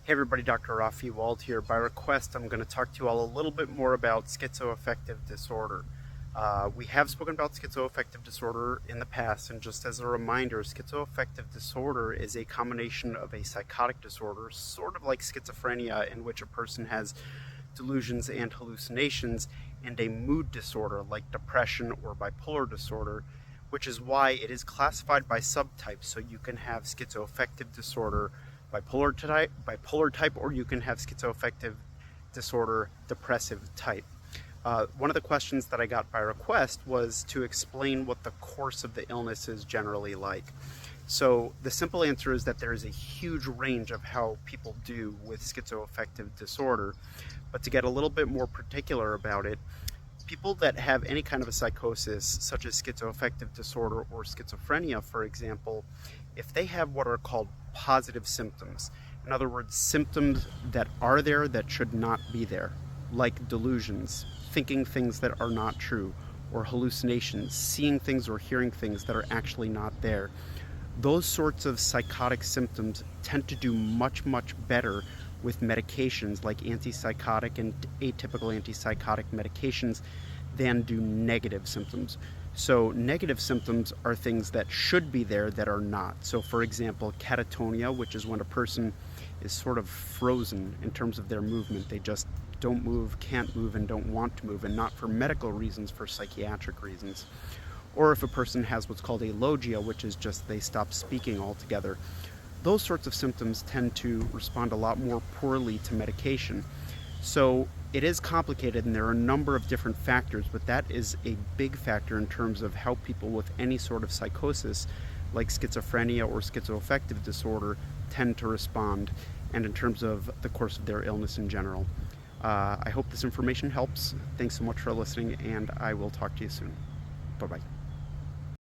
Hey everybody, Dr. Raphi Wald here. By request, I'm going to talk to you all a little bit more about schizoaffective disorder. We have spoken about schizoaffective disorder in the past, and just as a reminder, schizoaffective disorder is a combination of a psychotic disorder, sort of like schizophrenia, in which a person has delusions and hallucinations, and a mood disorder like depression or bipolar disorder, which is why it is classified by subtypes. So you can have schizoaffective disorder, bipolar type, or you can have schizoaffective disorder, depressive type. One of the questions that I got by request was to explain what the course of the illness is generally like. So the simple answer is that there is a huge range of how people do with schizoaffective disorder. But to get a little bit more particular about it, people that have any kind of a psychosis, such as schizoaffective disorder or schizophrenia, for example, if they have what are called positive symptoms, in other words, symptoms that are there that should not be there, like delusions, thinking things that are not true, or hallucinations, seeing things or hearing things that are actually not there, those sorts of psychotic symptoms tend to do much better with medications like antipsychotic and atypical antipsychotic medications than do negative symptoms. So negative symptoms are things that should be there that are not. So for example, catatonia, which is when a person is sort of frozen in terms of their movement. They just don't move, can't move, and don't want to move, and not for medical reasons, for psychiatric reasons. Or if a person has what's called alogia, which is just they stop speaking altogether. Those sorts of symptoms tend to respond a lot more poorly to medication. So it is complicated, and there are a number of different factors, but that is a big factor in terms of how people with any sort of psychosis, like schizophrenia or schizoaffective disorder, tend to respond, and in terms of the course of their illness in general. I hope this information helps. Thanks so much for listening, and I will talk to you soon. Bye-bye.